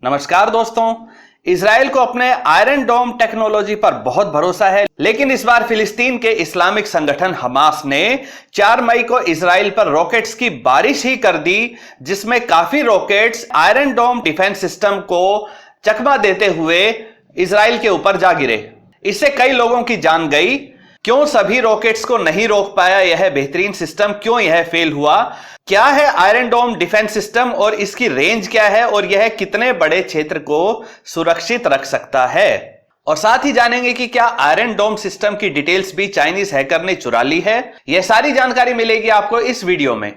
नमस्कार दोस्तों। इजराइल को अपने आयरन डोम टेक्नोलॉजी पर बहुत भरोसा है, लेकिन इस बार फिलिस्तीन के इस्लामिक संगठन हमास ने 4 मई को इजराइल पर रॉकेट्स की बारिश ही कर दी, जिसमें काफी रॉकेट्स आयरन डोम डिफेंस सिस्टम को चकमा देते हुए इजराइल के ऊपर जा गिरे। इससे कई लोगों की जान गई। क्यों सभी रॉकेट्स को नहीं रोक पाया यह बेहतरीन सिस्टम, क्यों यह फेल हुआ, क्या है आयरन डोम डिफेंस सिस्टम और इसकी रेंज क्या है और यह कितने बड़े क्षेत्र को सुरक्षित रख सकता है, और साथ ही जानेंगे कि क्या आयरन डोम सिस्टम की डिटेल्स भी चाइनीज हैकर ने चुरा ली है। यह सारी जानकारी मिलेगी आपको इस वीडियो में।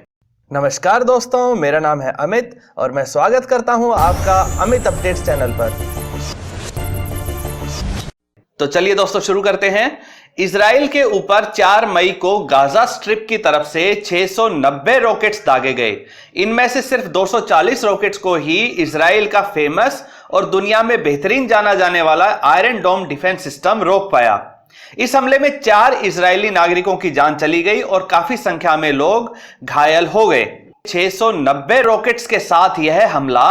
नमस्कार दोस्तों, मेरा नाम है अमित और मैं स्वागत करता हूं आपका अमित अपडेट्स चैनल पर। तो चलिए दोस्तों शुरू करते हैं। इजराइल के ऊपर 4 मई को गाजा स्ट्रिप की तरफ से 690 रॉकेट्स दागे गए। इनमें से सिर्फ 240 रॉकेट्स को ही इजराइल का फेमस और दुनिया में बेहतरीन जाना जाने वाला आयरन डोम डिफेंस सिस्टम रोक पाया। इस हमले में 4 इजरायली नागरिकों की जान चली गई और काफी संख्या में लोग घायल हो गए। 690 रॉकेट्स के साथ यह हमला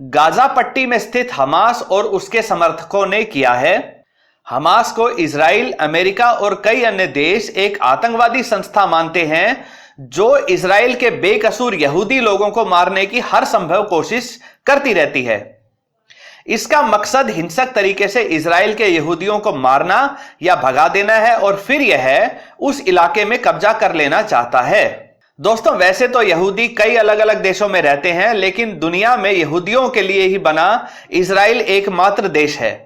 गाजा पट्टी में स्थित हमास और उसके समर्थकों ने किया है। हमास को इजराइल, अमेरिका और कई अन्य देश एक आतंकवादी संस्था मानते हैं जो इजराइल के बेकसूर यहूदी लोगों को मारने की हर संभव कोशिश करती रहती है। इसका मकसद हिंसक तरीके से इजराइल के यहूदियों को मारना या भगा देना है और फिर यह उस इलाके में कब्जा कर लेना चाहता है। दोस्तों, वैसे तो यहूदी कई अलग अलग देशों में रहते हैं, लेकिन दुनिया में यहूदियों के लिए ही बना इजराइल एकमात्र देश है।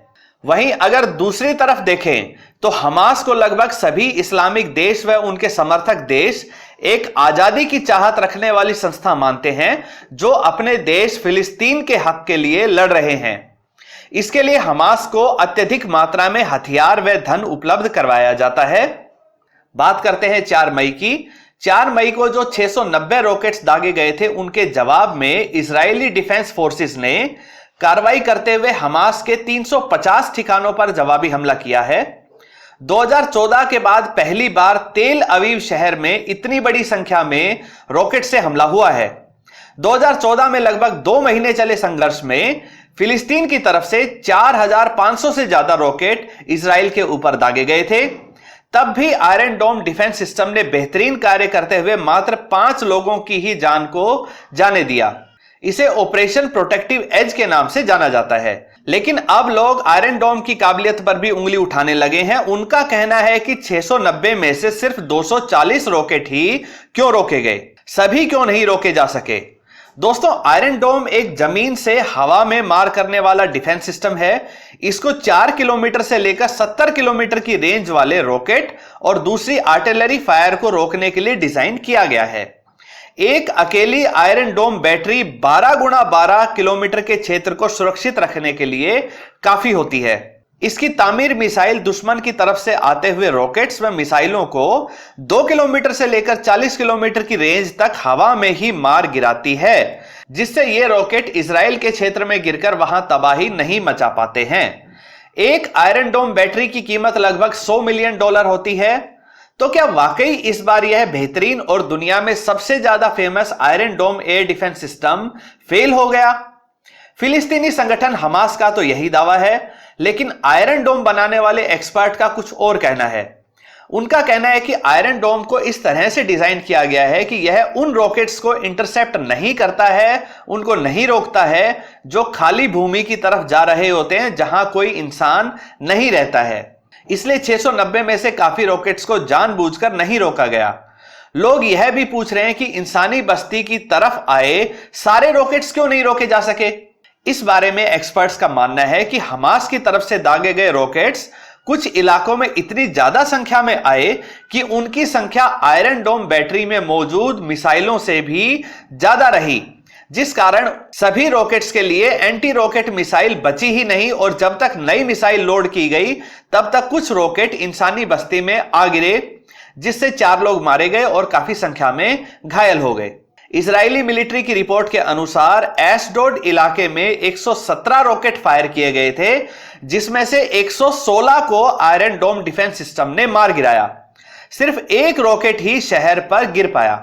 वहीं अगर दूसरी तरफ देखें तो हमास को लगभग सभी इस्लामिक देश व उनके समर्थक देश एक आजादी की चाहत रखने वाली संस्था मानते हैं जो अपने देश फिलिस्तीन के हक के लिए लड़ रहे हैं। इसके लिए हमास को अत्यधिक मात्रा में हथियार व धन उपलब्ध करवाया जाता है। बात करते हैं 4 मई की। 4 मई को जो 690 रॉकेट्स दागे गए थे, उनके जवाब में इजरायली डिफेंस फोर्सेस ने कार्रवाई करते हुए हमास के 350 ठिकानों पर जवाबी हमला किया है। 2014 के बाद पहली बार तेल अवीव शहर में इतनी बड़ी संख्या में रॉकेट से हमला हुआ है। 2014 में लगभग 2 महीने चले संघर्ष में फिलिस्तीन की तरफ से 4500 से ज्यादा रॉकेट इजराइल के ऊपर दागे गए थे। तब भी आयरन डोम डिफेंस सिस्टम ने बेहतरीन कार्य करते हुए मात्र 5 लोगों की ही जान को जाने दिया। इसे ऑपरेशन प्रोटेक्टिव एज के नाम से जाना जाता है। लेकिन अब लोग आयरन डोम की काबिलियत पर भी उंगली उठाने लगे हैं। उनका कहना है कि 690 में से सिर्फ 240 रॉकेट ही क्यों रोके गए, सभी क्यों नहीं रोके जा सके। दोस्तों, आयरन डोम एक जमीन से हवा में मार करने वाला डिफेंस सिस्टम है। इसको 4 किलोमीटर से लेकर 70 किलोमीटर की रेंज वाले रॉकेट और दूसरी आर्टिलरी फायर को रोकने के लिए डिजाइन किया गया है। एक अकेली आयरन डोम बैटरी 12 गुणा 12 किलोमीटर के क्षेत्र को सुरक्षित रखने के लिए काफी होती है। इसकी तामीर मिसाइल दुश्मन की तरफ से आते हुए रॉकेट्स व मिसाइलों को 2 किलोमीटर से लेकर 40 किलोमीटर की रेंज तक हवा में ही मार गिराती है, जिससे ये रॉकेट इजराइल के क्षेत्र में गिरकर वहां तबाही नहीं मचा पाते हैं। एक आयरन डोम बैटरी की कीमत लगभग $100 मिलियन होती है। तो क्या वाकई इस बार यह बेहतरीन और दुनिया में सबसे ज्यादा फेमस आयरन डोम एयर डिफेंस सिस्टम फेल हो गया? फिलिस्तीनी संगठन हमास का तो यही दावा है, लेकिन आयरन डोम बनाने वाले एक्सपर्ट का कुछ और कहना है। उनका कहना है कि आयरन डोम को इस तरह से डिजाइन किया गया है कि यह उन रॉकेट्स को इंटरसेप्ट नहीं करता है, उनको नहीं रोकता है जो खाली भूमि की तरफ जा रहे होते हैं जहां कोई इंसान नहीं रहता है। इसलिए 690 में से काफी रॉकेट्स को जानबूझकर नहीं रोका गया। लोग यह भी पूछ रहे हैं कि इंसानी बस्ती की तरफ आए सारे रॉकेट्स क्यों नहीं रोके जा सके। इस बारे में एक्सपर्ट्स का मानना है कि हमास की तरफ से दागे गए रॉकेट्स कुछ इलाकों में इतनी ज्यादा संख्या में आए कि उनकी संख्या आयरन डोम बैटरी में मौजूद मिसाइलों से भी ज्यादा रही, जिस कारण सभी रॉकेट्स के लिए एंटी रॉकेट मिसाइल बची ही नहीं और जब तक नई मिसाइल लोड की गई तब तक कुछ रॉकेट इंसानी बस्ती में आ गिरे, जिससे 4 लोग मारे गए और काफी संख्या में घायल हो गए। इजरायली मिलिट्री की रिपोर्ट के अनुसार एशडोड इलाके में 117 रॉकेट फायर किए गए थे, जिसमें से 116 को आयरन डोम डिफेंस सिस्टम ने मार गिराया। सिर्फ 1 रॉकेट ही शहर पर गिर पाया।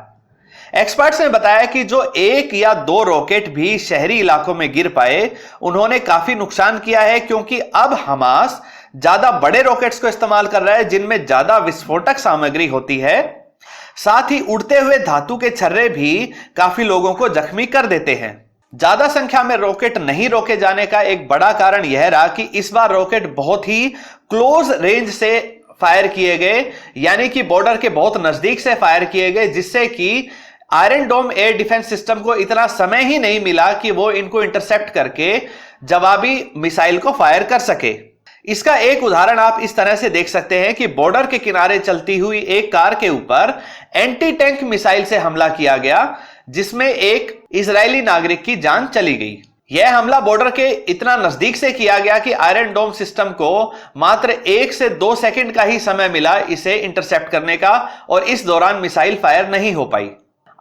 एक्सपर्ट्स ने बताया कि जो 1 या 2 रॉकेट भी शहरी इलाकों में गिर पाए, उन्होंने काफी नुकसान किया है, क्योंकि अब हमास ज्यादा बड़े रॉकेट्स को इस्तेमाल कर रहा है जिनमें ज्यादा विस्फोटक सामग्री होती है। साथ ही उड़ते हुए धातु के छर्रे भी काफी लोगों को जख्मी कर देते हैं। ज्यादा संख्या में रॉकेट नहीं रोके जाने का एक बड़ा कारण यह रहा कि इस बार रॉकेट बहुत ही क्लोज रेंज से फायर किए गए, यानी कि बॉर्डर के बहुत नजदीक से फायर किए गए, जिससे कि आयरन डोम एयर डिफेंस सिस्टम को इतना समय ही नहीं मिला कि वो इनको इंटरसेप्ट करके जवाबी मिसाइल को फायर कर सके। इसका एक उदाहरण आप इस तरह से देख सकते हैं कि बॉर्डर के किनारे चलती हुई एक कार के ऊपर एंटी टैंक मिसाइल से हमला किया गया, जिसमें एक इजरायली नागरिक की जान चली गई। यह हमला बॉर्डर के इतना नजदीक से किया गया कि आयरन डोम सिस्टम को मात्र 1 से 2 सेकंड का ही समय मिला इसे इंटरसेप्ट करने का, और इस दौरान मिसाइल फायर नहीं हो पाई।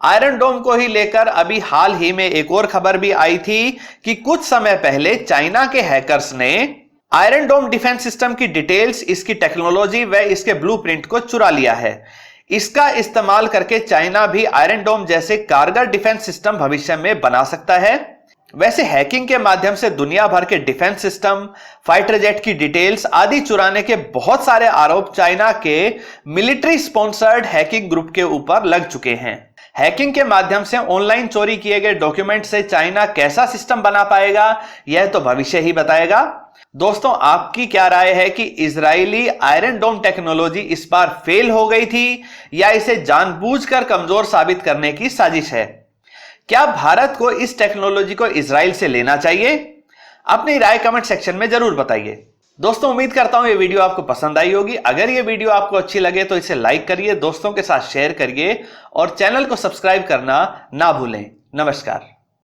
आयरन डोम को ही लेकर अभी हाल ही में एक और खबर भी आई थी कि कुछ समय पहले चाइना के हैकर्स ने आयरन डोम डिफेंस सिस्टम की डिटेल्स, इसकी टेक्नोलॉजी व इसके ब्लूप्रिंट को चुरा लिया है। इसका इस्तेमाल करके चाइना भी आयरन डोम जैसे कारगर डिफेंस सिस्टम भविष्य में बना सकता है। वैसे हैकिंग के माध्यम से दुनिया भर के डिफेंस सिस्टम, फाइटर जेट की डिटेल्स आदि चुराने के बहुत सारे आरोप चाइना के मिलिट्री स्पॉन्सर्ड हैकिंग ग्रुप के ऊपर लग चुके हैं। हैकिंग के माध्यम से ऑनलाइन चोरी किए गए डॉक्यूमेंट से चाइना कैसा सिस्टम बना पाएगा, यह तो भविष्य ही बताएगा। दोस्तों, आपकी क्या राय है कि इजरायली आयरन डोम टेक्नोलॉजी इस बार फेल हो गई थी या इसे जानबूझकर कमजोर साबित करने की साजिश है? क्या भारत को इस टेक्नोलॉजी को इजराइल से लेना चाहिए? अपनी राय कमेंट सेक्शन में जरूर बताइए। दोस्तों, उम्मीद करता हूं ये वीडियो आपको पसंद आई होगी। अगर ये वीडियो आपको अच्छी लगे तो इसे लाइक करिए, दोस्तों के साथ शेयर करिए और चैनल को सब्सक्राइब करना ना भूलें। नमस्कार।